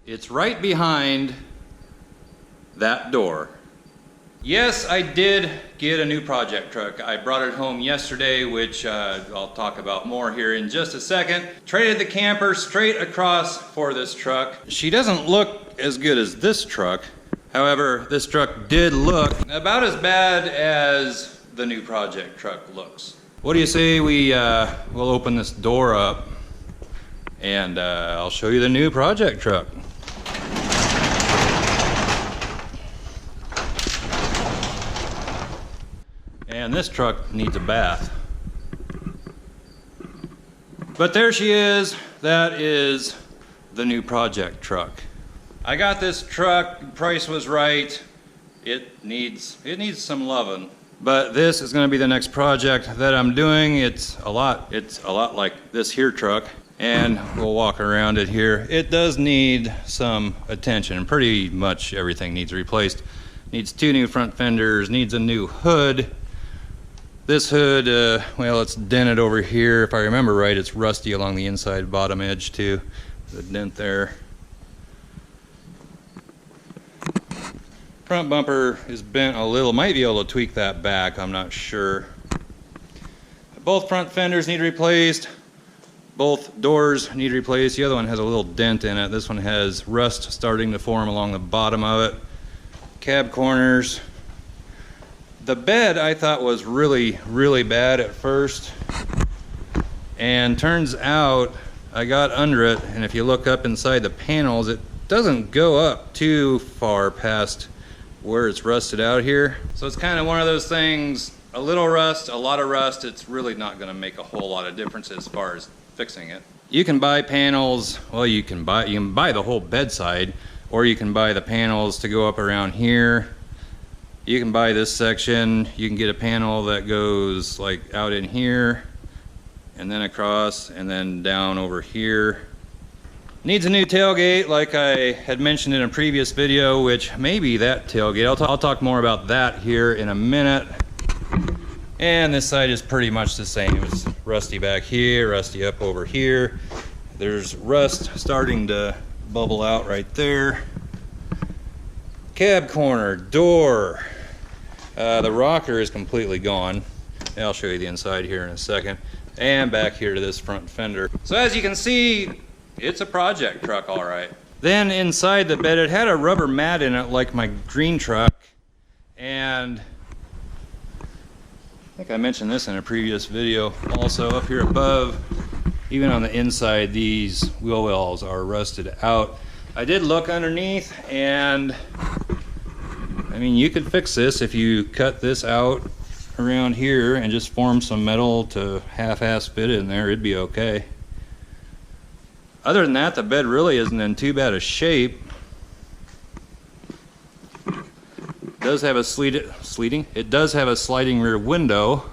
It's right behind that door. Yes, I did get a new project truck. I brought it home yesterday, which I'll talk about more here in just a second. Traded the camper straight across for this truck. She doesn't look as good as this truck. However, this truck did look about as bad as the new project truck looks. What do you say we'll open this door up and I'll show you the new project truck. And this truck needs a bath. But there she is. That is the new project truck. I got this truck, price was right. It needs some loving. But this is gonna be the next project that I'm doing. It's a lot like this here truck. And we'll walk around it here. It does need some attention. Pretty much everything needs replaced. Needs 2 new front fenders, needs a new hood. This hood, well, it's dented over here. If I remember right, it's rusty along the inside bottom edge too. The dent there. Front bumper is bent a little. Might be able to tweak that back, I'm not sure. Both front fenders need replaced. Both doors need replaced. The other one has a little dent in it. This one has rust starting to form along the bottom of it. Cab corners. The bed I thought was really, really bad at first. And turns out I got under it, and if you look up inside the panels, it doesn't go up too far past where it's rusted out here. So it's kind of one of those things, a little rust, a lot of rust, it's really not gonna make a whole lot of difference as far as fixing it. You can buy panels, well, you can buy the whole bedside, or you can buy the panels to go up around here. You can buy this section. You can get a panel that goes like out in here and then across and then down over here. Needs a new tailgate like I had mentioned in a previous video, which may be that tailgate. I'll talk more about that here in a minute. And this side is pretty much the same. It's rusty back here, rusty up over here. There's rust starting to bubble out right there. Cab corner, door. The rocker is completely gone. I'll show you the inside here in a second. And back here to this front fender. So as you can see, it's a project truck, all right. Then inside the bed, it had a rubber mat in it like my green truck. And I think I mentioned this in a previous video. Also up here above, even on the inside, these wheel wells are rusted out. I did look underneath, and I mean, you could fix this if you cut this out around here and just form some metal to half-ass fit in there, it'd be okay. Other than that, the bed really isn't in too bad a shape. It does have a it does have a sliding rear window.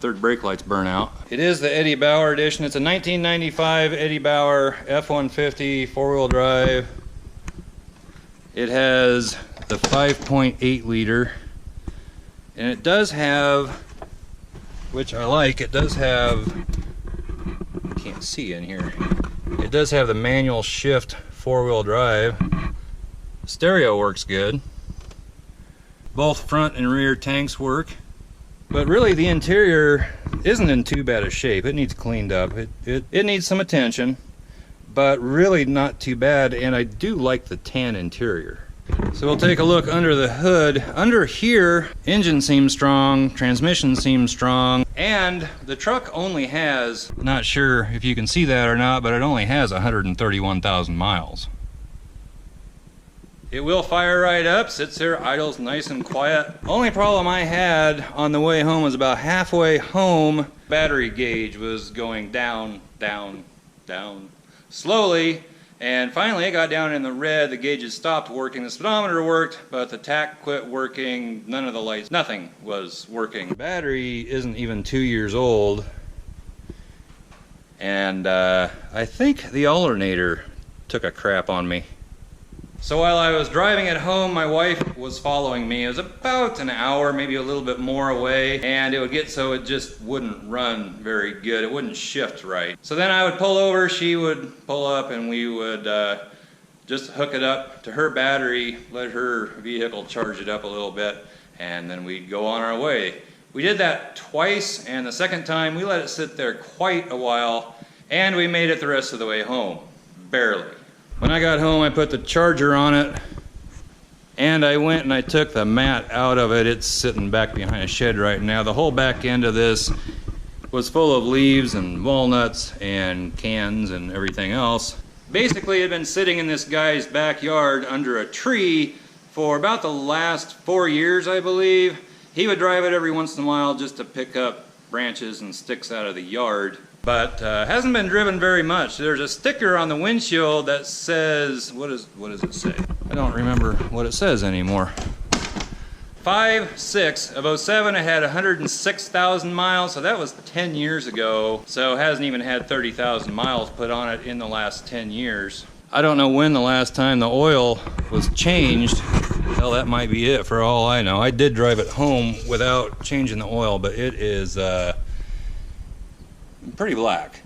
Third brake light's burnt out. It is the Eddie Bauer edition. It's a 1995 Eddie Bauer F-150 4-wheel drive. It has the 5.8 liter, and it does have, which I like, it does have, can't see in here, it does have the manual shift 4-wheel drive. Stereo works good. Both front and rear tanks work. But really the interior isn't in too bad a shape. It needs cleaned up. It needs some attention, but really not too bad, and I do like the tan interior. So we'll take a look under the hood. Under here, engine seems strong, transmission seems strong, and the truck only has, not sure if you can see that or not, but it only has 131,000 miles. It will fire right up, sits there, idles nice and quiet. Only problem I had on the way home was about halfway home, battery gauge was going down, down, down, slowly, and finally it got down in the red. The gauges stopped working, the speedometer worked, but the tach quit working, none of the lights, nothing was working. The battery isn't even 2 years old, and I think the alternator took a crap on me. So while I was driving it home, my wife was following me. It was about an hour, maybe a little bit more away, and it would get so it just wouldn't run very good. It wouldn't shift right. So then I would pull over, she would pull up, and we would just hook it up to her battery, let her vehicle charge it up a little bit, and then we'd go on our way. We did that twice, and the second time we let it sit there quite a while, and we made it the rest of the way home. Barely. When I got home, I put the charger on it, and I went and I took the mat out of it. It's sitting back behind a shed right now. The whole back end of this was full of leaves and walnuts and cans and everything else. Basically, it had been sitting in this guy's backyard under a tree for about the last 4 years, I believe. He would drive it every once in a while just to pick up branches and sticks out of the yard. But hasn't been driven very much. There's a sticker on the windshield that says, what does it say? I don't remember what it says anymore. 5/6 of 07, it had 106,000 miles, so that was 10 years ago. So it hasn't even had 30,000 miles put on it in the last 10 years. I don't know when the last time the oil was changed. Hell, that might be it for all I know. I did drive it home without changing the oil, but it is pretty black.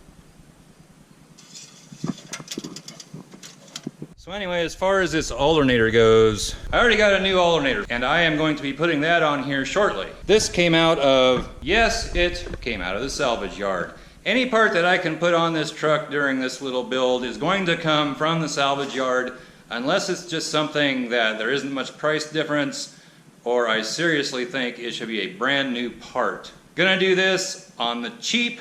So anyway, as far as this alternator goes, I already got a new alternator, and I am going to be putting that on here shortly. This came out of, yes, it came out of the salvage yard. Any part that I can put on this truck during this little build is going to come from the salvage yard, unless it's just something that there isn't much price difference, or I seriously think it should be a brand new part. Gonna do this on the cheap,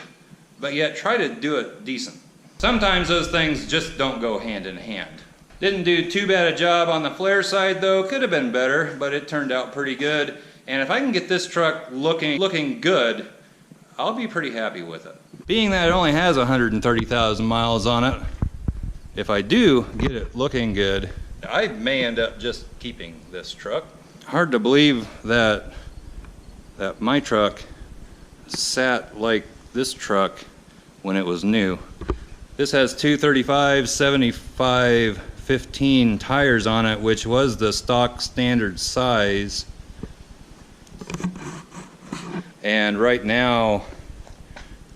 but yet try to do it decent. Sometimes those things just don't go hand in hand. Didn't do too bad a job on the flare side though, could have been better, but it turned out pretty good. And if I can get this truck looking good, I'll be pretty happy with it. Being that it only has 130,000 miles on it, if I do get it looking good, I may end up just keeping this truck. Hard to believe that my truck sat like this truck when it was new. This has 235 75 15 tires on it, which was the stock standard size. And right now,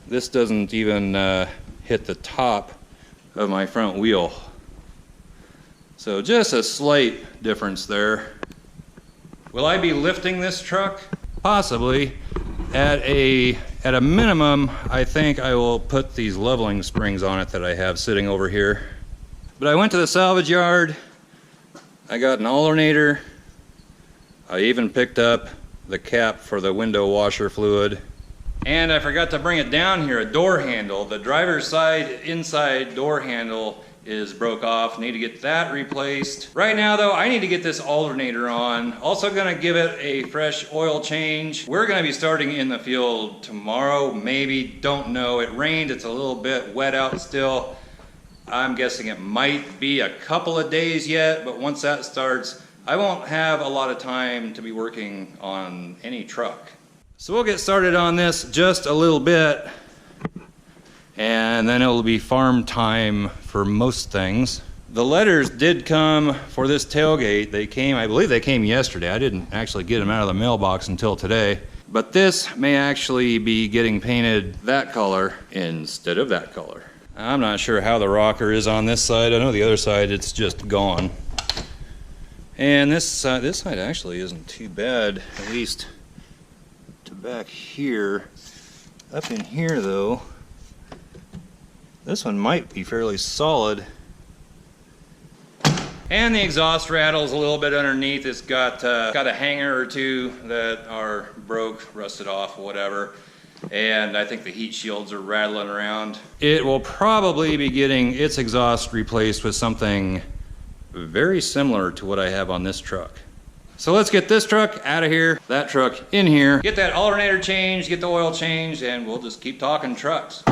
this doesn't even hit the top of my front wheel. So just a slight difference there. Will I be lifting this truck? Possibly. At a minimum, I think I will put these leveling springs on it that I have sitting over here. But I went to the salvage yard, I got an alternator, I even picked up the cap for the window washer fluid, and I forgot to bring it down here, a door handle. The driver's side inside door handle is broke off. Need to get that replaced. Right now though, I need to get this alternator on. Also gonna give it a fresh oil change. We're gonna be starting in the field tomorrow, maybe, don't know. It rained, it's a little bit wet out still. I'm guessing it might be a couple of days yet, but once that starts, I won't have a lot of time to be working on any truck. So we'll get started on this just a little bit, and then it'll be farm time for most things. The letters did come for this tailgate. They came, I believe they came yesterday. I didn't actually get them out of the mailbox until today. But this may actually be getting painted that color instead of that color. I'm not sure how the rocker is on this side. I know the other side it's just gone. And this side actually isn't too bad, at least to back here. Up in here though, this one might be fairly solid. And the exhaust rattles a little bit underneath. It's got a hanger or two that are broke, rusted off, whatever. And I think the heat shields are rattling around. It will probably be getting its exhaust replaced with something very similar to what I have on this truck. So let's get this truck out of here, that truck in here, get that alternator changed, get the oil changed, and we'll just keep talking trucks.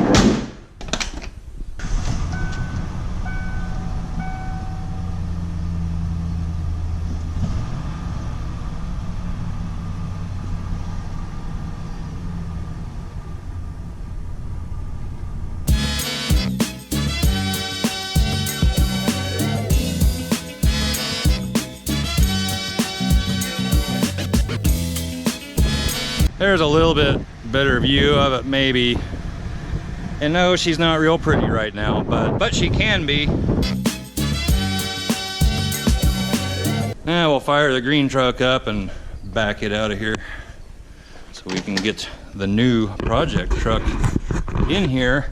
There's a little bit better view of it maybe. And no, she's not real pretty right now, but she can be. Now we'll fire the green truck up and back it out of here so we can get the new project truck in here.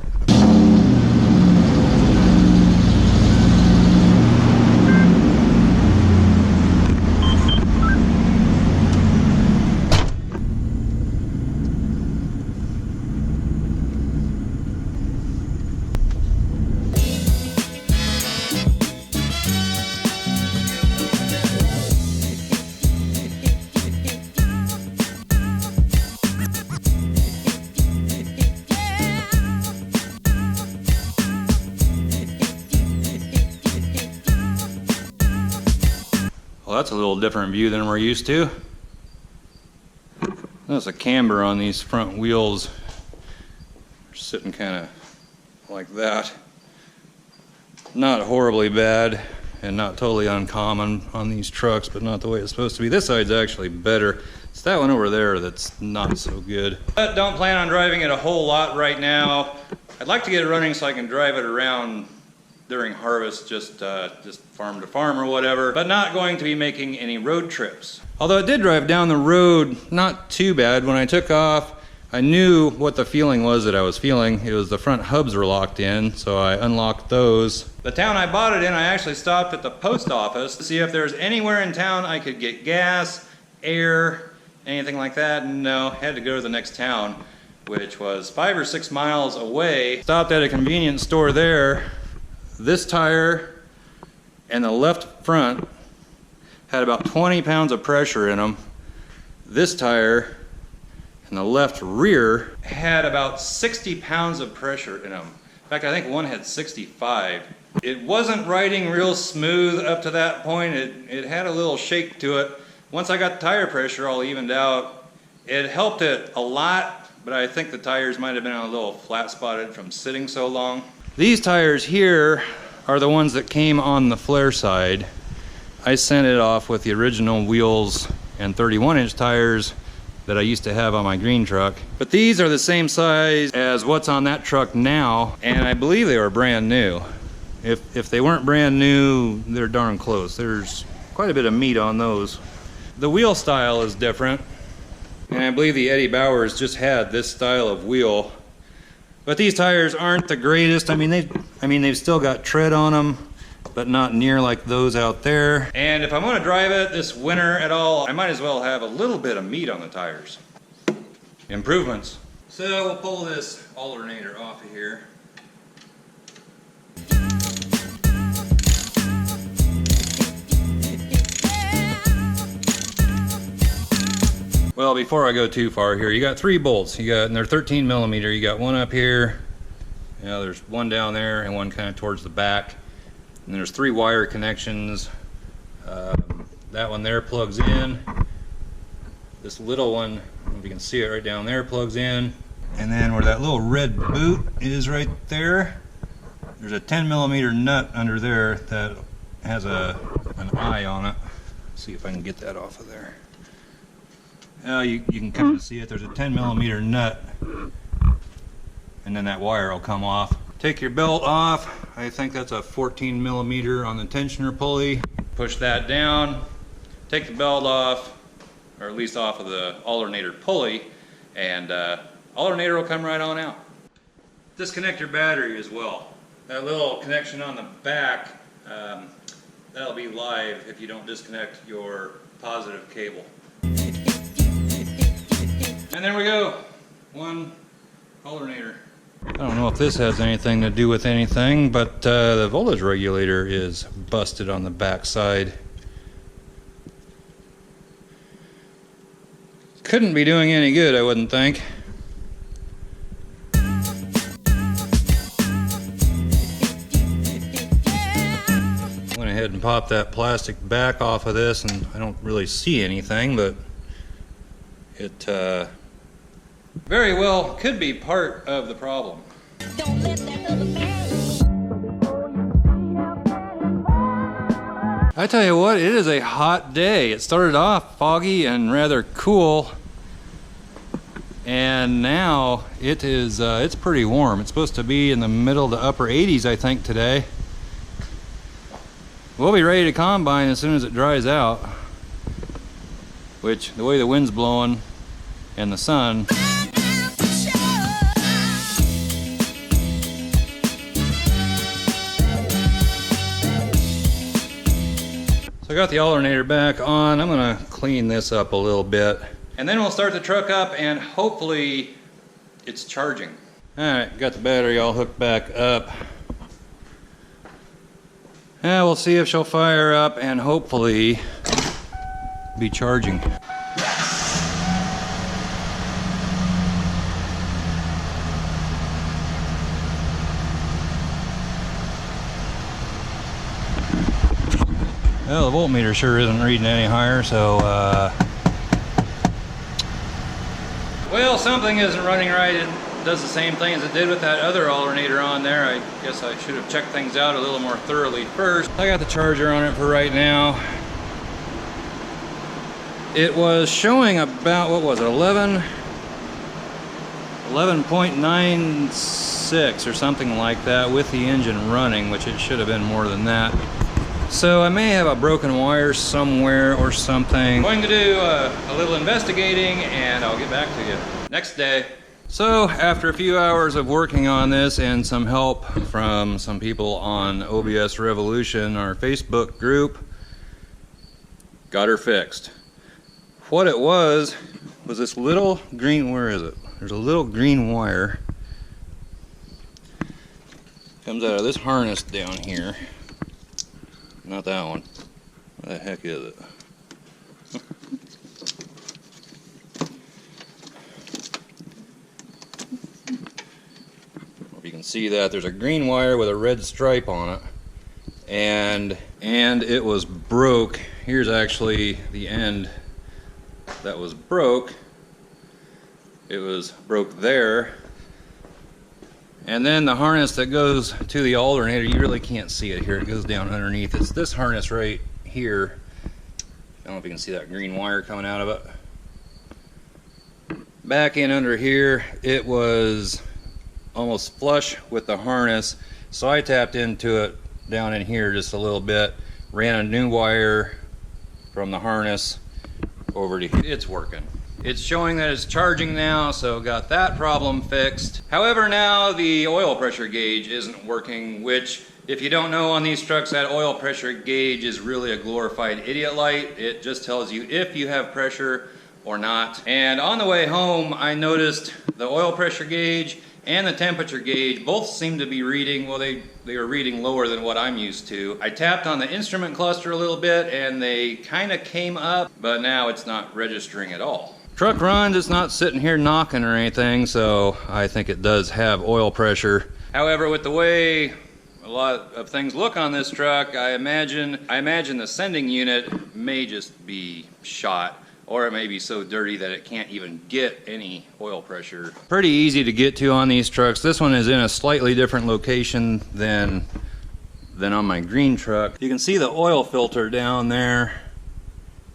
Well, that's a little different view than we're used to. There's a camber on these front wheels. They're sitting kind of like that. Not horribly bad and not totally uncommon on these trucks, but not the way it's supposed to be. This side's actually better. It's that one over there that's not so good. But don't plan on driving it a whole lot right now. I'd like to get it running so I can drive it around during harvest, just farm to farm or whatever, but not going to be making any road trips. Although it did drive down the road not too bad. When I took off, I knew what the feeling was that I was feeling. It was the front hubs were locked in, so I unlocked those. The town I bought it in, I actually stopped at the post office to see if there was anywhere in town I could get gas, air, anything like that. No, I had to go to the next town, which was 5 or 6 miles away. Stopped at a convenience store there. This tire and the left front had about 20 pounds of pressure in them. This tire and the left rear had about 60 pounds of pressure in them. In fact, I think one had 65. It wasn't riding real smooth up to that point. It had a little shake to it. Once I got the tire pressure all evened out, it helped it a lot, but I think the tires might have been a little flat spotted from sitting so long. These tires here are the ones that came on the flare side. I sent it off with the original wheels and 31-inch tires that I used to have on my green truck. But these are the same size as what's on that truck now, and I believe they were brand new. If they weren't brand new, they're darn close. There's quite a bit of meat on those. The wheel style is different, and I believe the Eddie Bauers just had this style of wheel. But these tires aren't the greatest. I mean, they've still got tread on them, but not near like those out there. And if I'm gonna drive it this winter at all, I might as well have a little bit of meat on the tires. Improvements. So we'll pull this alternator off of here. Well, before I go too far here, you got 3 bolts. And they're 13 millimeter. You got one up here. You know, there's one down there and one kind of towards the back. And there's 3 wire connections. That one there plugs in. This little one, I don't know if you can see it right down there, plugs in. And then where that little red boot is right there, there's a 10 millimeter nut under there that has an eye on it. Let's see if I can get that off of there. You can kind of see it. There's a 10 millimeter nut, and then that wire will come off. Take your belt off. I think that's a 14 millimeter on the tensioner pulley. Push that down, take the belt off, or at least off of the alternator pulley, and alternator will come right on out. Disconnect your battery as well. That little connection on the back, that'll be live if you don't disconnect your positive cable. And there we go, one alternator. I don't know if this has anything to do with anything, but the voltage regulator is busted on the back side. Couldn't be doing any good, I wouldn't think. Went ahead and popped that plastic back off of this, and I don't really see anything, but it very well could be part of the problem. Don't let that other I tell you what, it is a hot day. It started off foggy and rather cool. And now it is it's pretty warm. It's supposed to be in the middle to upper 80s, I think, today. We'll be ready to combine as soon as it dries out, which the way the wind's blowing and the sun, so I got the alternator back on. I'm gonna clean this up a little bit, and then we'll start the truck up and hopefully it's charging. Alright, got the battery all hooked back up. Yeah, we'll see if she'll fire up and hopefully be charging. Well, the voltmeter sure isn't reading any higher, so well, something isn't running right. It does the same thing as it did with that other alternator on there. I guess I should have checked things out a little more thoroughly first. I got the charger on it for right now. It was showing about, what was it, 11.96 or something like that with the engine running, which it should have been more than that. So I may have a broken wire somewhere or something. I'm going to do a little investigating and I'll get back to you next day. So after a few hours of working on this and some help from some people on OBS Revolution, our Facebook group, got her fixed. What it was this little green, where is it? There's a little green wire. Comes out of this harness down here. Not that one. What the heck is it? If you can see that, there's a green wire with a red stripe on it. And it was broke. Here's actually the end that was broke. It was broke there. And then the harness that goes to the alternator, you really can't see it here. It goes down underneath. It's this harness right here. I don't know if you can see that green wire coming out of it. Back in under here, it was almost flush with the harness. So I tapped into it down in here just a little bit. Ran a new wire from the harness over to here. It's working. It's showing that it's charging now, so got that problem fixed. However, now the oil pressure gauge isn't working, which, if you don't know, on these trucks, that oil pressure gauge is really a glorified idiot light. It just tells you if you have pressure or not. And on the way home, I noticed the oil pressure gauge and the temperature gauge both seem to be reading, well, they were reading lower than what I'm used to. I tapped on the instrument cluster a little bit and they kind of came up, but now it's not registering at all. Truck runs, it's not sitting here knocking or anything, so I think it does have oil pressure. However, with the way a lot of things look on this truck, I imagine the sending unit may just be shot, or it may be so dirty that it can't even get any oil pressure. Pretty easy to get to on these trucks. This one is in a slightly different location than on my green truck. You can see the oil filter down there.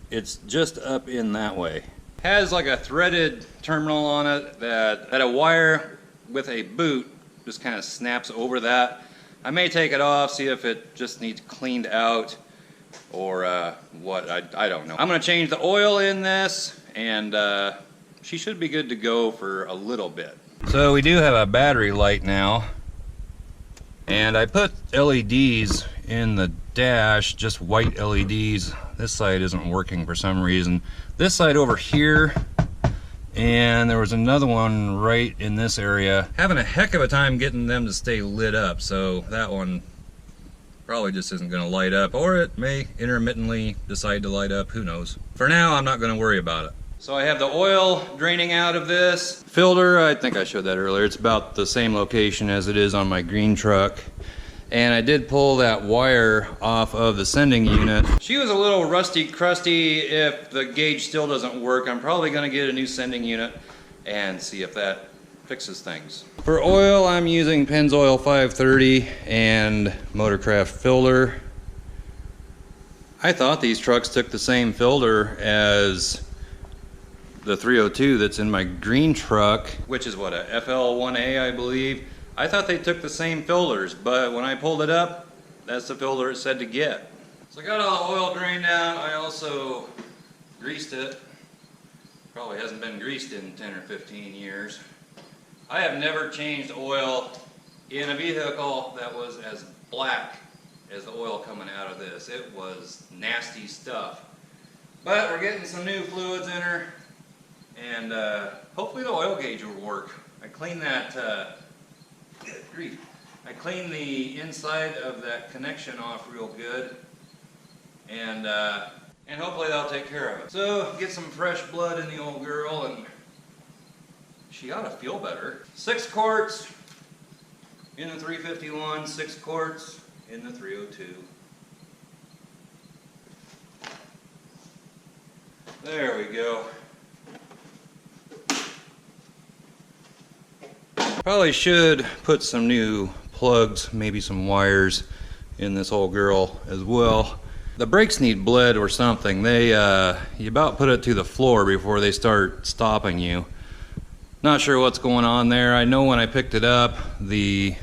It's just up in that way. Has like a threaded terminal on it that a wire with a boot just kind of snaps over that. I may take it off, see if it just needs cleaned out or what, I don't know. I'm going to change the oil in this and she should be good to go for a little bit. So we do have a battery light now, and I put LEDs in the dash, just white LEDs. This side isn't working for some reason. This side over here, and there was another one right in this area. Having a heck of a time getting them to stay lit up, so that one probably just isn't going to light up, or it may intermittently decide to light up, who knows. For now, I'm not going to worry about it. So I have the oil draining out of this filter. I think I showed that earlier. It's about the same location as it is on my green truck. And I did pull that wire off of the sending unit. She was a little rusty crusty. If the gauge still doesn't work, I'm probably going to get a new sending unit and see if that fixes things. For oil, I'm using Pennzoil 530 and Motorcraft filter. I thought these trucks took the same filter as the 302 that's in my green truck, which is what, a FL1A, I believe. I thought they took the same filters, but when I pulled it up, that's the filter it said to get. So I got all the oil drained out. I also greased it. Probably hasn't been greased in 10 or 15 years. I have never changed oil in a vehicle that was as black as the oil coming out of this. It was nasty stuff. But we're getting some new fluids in her, and hopefully the oil gauge will work. I cleaned that, good grief. I cleaned the inside of that connection off real good, and hopefully that'll take care of it. So get some fresh blood in the old girl, and she ought to feel better. 6 quarts in the 351, 6 quarts in the 302. There we go. Probably should put some new plugs, maybe some wires in this old girl as well. The brakes need bled or something. They you about put it to the floor before they start stopping you. Not sure what's going on there. I know when I picked it up, the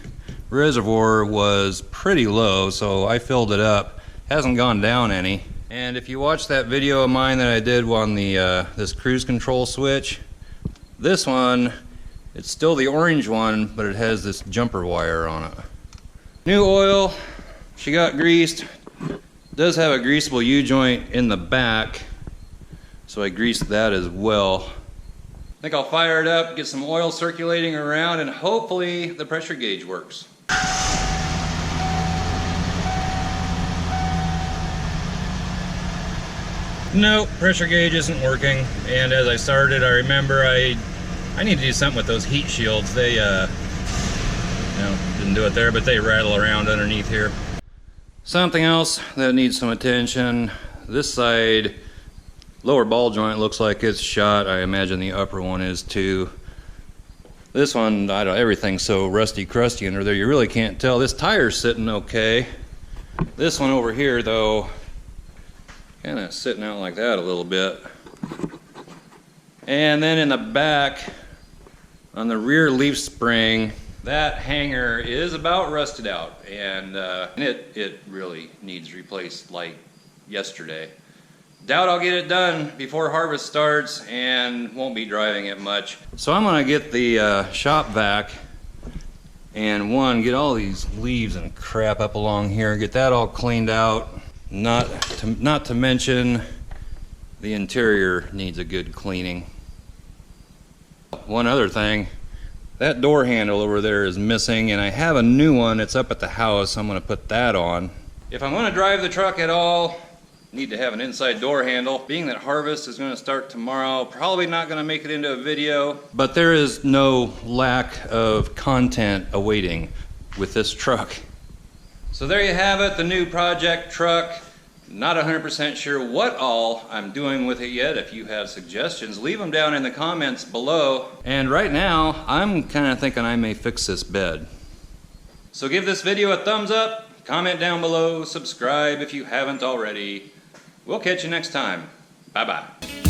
reservoir was pretty low, so I filled it up. Hasn't gone down any. And if you watch that video of mine that I did on the this cruise control switch, this one, it's still the orange one, but it has this jumper wire on it. New oil, she got greased. Does have a greasable U-joint in the back, so I greased that as well. I think I'll fire it up, get some oil circulating around, and hopefully the pressure gauge works. Nope, pressure gauge isn't working, and as I started, I remember I need to do something with those heat shields. They didn't do it there, but they rattle around underneath here. Something else that needs some attention, this side lower ball joint looks like it's shot. I imagine the upper one is too. This one, I don't, everything's so rusty crusty under there, you really can't tell. This tire's sitting okay. This one over here though, kind of sitting out like that a little bit. And then in the back, on the rear leaf spring, that hanger is about rusted out, and it really needs replaced like yesterday. Doubt I'll get it done before harvest starts, and won't be driving it much. So I'm gonna get the shop vac and get all these leaves and crap up along here, get that all cleaned out. Not to mention the interior needs a good cleaning. One other thing, that door handle over there is missing, and I have a new one. It's up at the house. I'm going to put that on. If I'm going to drive the truck at all, need to have an inside door handle. Being that harvest is going to start tomorrow, probably not going to make it into a video, but there is no lack of content awaiting with this truck. So there you have it, the new project truck. Not 100% sure what all I'm doing with it yet. If you have suggestions, leave them down in the comments below. And right now, I'm kind of thinking I may fix this bed. So give this video a thumbs up, comment down below, subscribe if you haven't already. We'll catch you next time. Bye-bye.